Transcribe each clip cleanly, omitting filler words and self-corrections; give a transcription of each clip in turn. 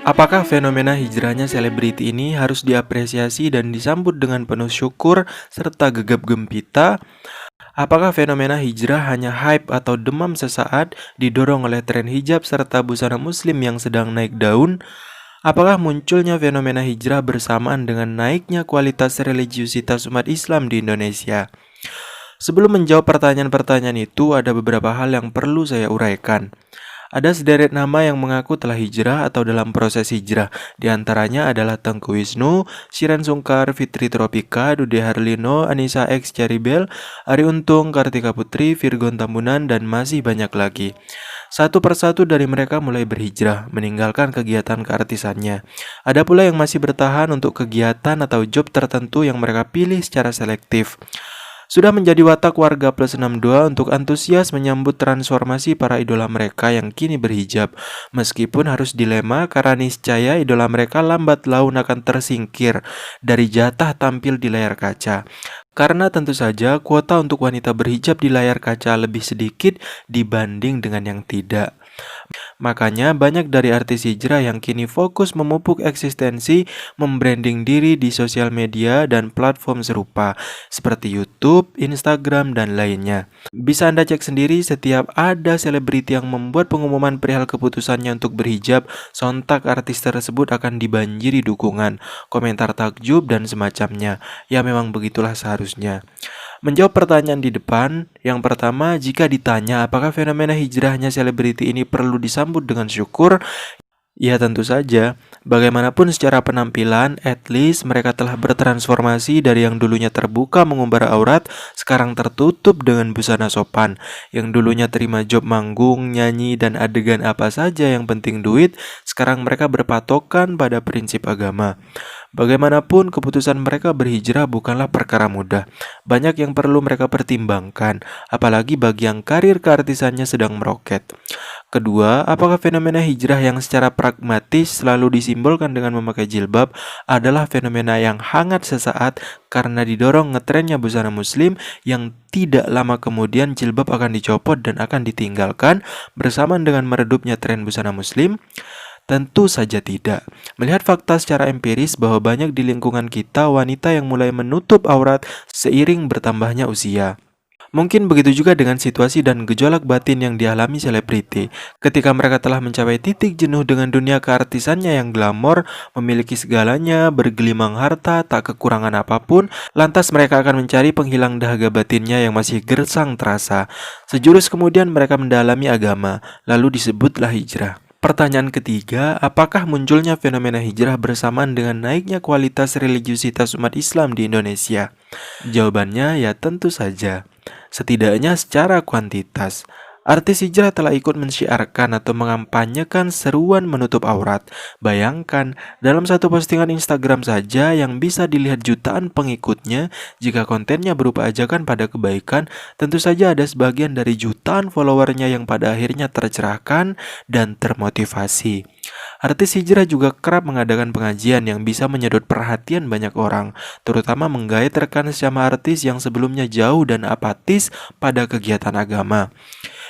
Apakah fenomena hijrahnya selebriti ini harus diapresiasi dan disambut dengan penuh syukur serta gegap gempita? Apakah fenomena hijrah hanya hype atau demam sesaat didorong oleh tren hijab serta busana muslim yang sedang naik daun? Apakah munculnya fenomena hijrah bersamaan dengan naiknya kualitas religiusitas umat Islam di Indonesia? Sebelum menjawab pertanyaan-pertanyaan itu, ada beberapa hal yang perlu saya uraikan. Ada sederet nama yang mengaku telah hijrah atau dalam proses hijrah. Di antaranya adalah Tengku Wisnu, Shiren Sungkar, Fitri Tropika, Dude Harlino, Anissa X Caribel, Ari Untung, Kartika Putri, Virgon Tambunan, dan masih banyak lagi. Satu persatu dari mereka mulai berhijrah, meninggalkan kegiatan keartisannya. Ada pula yang masih bertahan untuk kegiatan atau job tertentu yang mereka pilih secara selektif. Sudah menjadi watak warga plus 62 untuk antusias menyambut transformasi para idola mereka yang kini berhijab. Meskipun harus dilema karena niscaya idola mereka lambat laun akan tersingkir dari jatah tampil di layar kaca. Karena tentu saja kuota untuk wanita berhijab di layar kaca lebih sedikit dibanding dengan yang tidak. Makanya banyak dari artis hijrah yang kini fokus memupuk eksistensi, membranding diri di sosial media dan platform serupa seperti YouTube, Instagram, dan lainnya. Bisa Anda cek sendiri, setiap ada selebriti yang membuat pengumuman perihal keputusannya untuk berhijab, sontak artis tersebut akan dibanjiri dukungan, komentar takjub, dan semacamnya. Ya memang begitulah seharusnya. Menjawab pertanyaan di depan, yang pertama, jika ditanya apakah fenomena hijrahnya selebriti ini perlu disambut dengan syukur, ya tentu saja. Bagaimanapun secara penampilan, at least mereka telah bertransformasi dari yang dulunya terbuka mengumbar aurat, sekarang tertutup dengan busana sopan. Yang dulunya terima job manggung, nyanyi, dan adegan apa saja yang penting duit, sekarang mereka berpatokan pada prinsip agama. Bagaimanapun, keputusan mereka berhijrah bukanlah perkara mudah. Banyak yang perlu mereka pertimbangkan, apalagi bagi yang karir keartisannya sedang meroket. Kedua, apakah fenomena hijrah yang secara pragmatis selalu disimbolkan dengan memakai jilbab adalah fenomena yang hangat sesaat karena didorong ngetrennya busana muslim yang tidak lama kemudian jilbab akan dicopot dan akan ditinggalkan bersamaan dengan meredupnya tren busana muslim? Tentu saja tidak. Melihat fakta secara empiris bahwa banyak di lingkungan kita wanita yang mulai menutup aurat seiring bertambahnya usia. Mungkin begitu juga dengan situasi dan gejolak batin yang dialami selebriti. Ketika mereka telah mencapai titik jenuh dengan dunia keartisannya yang glamor, memiliki segalanya, bergelimang harta, tak kekurangan apapun, lantas mereka akan mencari penghilang dahaga batinnya yang masih gersang terasa. Sejurus kemudian mereka mendalami agama, lalu disebutlah hijrah. Pertanyaan ketiga, apakah munculnya fenomena hijrah bersamaan dengan naiknya kualitas religiusitas umat Islam di Indonesia? Jawabannya ya tentu saja. Setidaknya secara kuantitas. Artis hijrah telah ikut mensyiarkan atau mengampanyekan seruan menutup aurat. Bayangkan, dalam satu postingan Instagram saja yang bisa dilihat jutaan pengikutnya, jika kontennya berupa ajakan pada kebaikan, tentu saja ada sebagian dari jutaan followernya yang pada akhirnya tercerahkan dan termotivasi. Artis hijrah juga kerap mengadakan pengajian yang bisa menyedot perhatian banyak orang, terutama menggait rekan sesama artis yang sebelumnya jauh dan apatis pada kegiatan agama.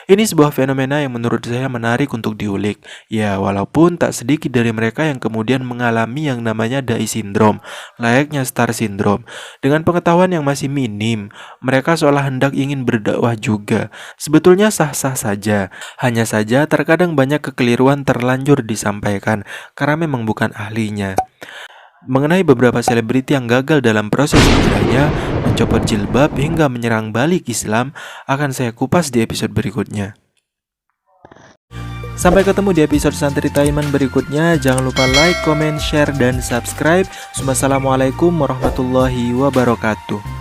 Ini sebuah fenomena yang menurut saya menarik untuk diulik. Ya, walaupun tak sedikit dari mereka yang kemudian mengalami yang namanya dai sindrom, layaknya star syndrome. Dengan pengetahuan yang masih minim, mereka seolah hendak ingin berdakwah juga. Sebetulnya sah-sah saja. Hanya saja terkadang banyak kekeliruan terlanjur disampaikan karena memang bukan ahlinya. Mengenai beberapa selebriti yang gagal dalam proses hijrahnya, mencopot jilbab hingga menyerang balik Islam, akan saya kupas di episode berikutnya. Sampai ketemu di episode Santri Taiman berikutnya. Jangan lupa like, comment, share, dan subscribe. Wassalamualaikum warahmatullahi wabarakatuh.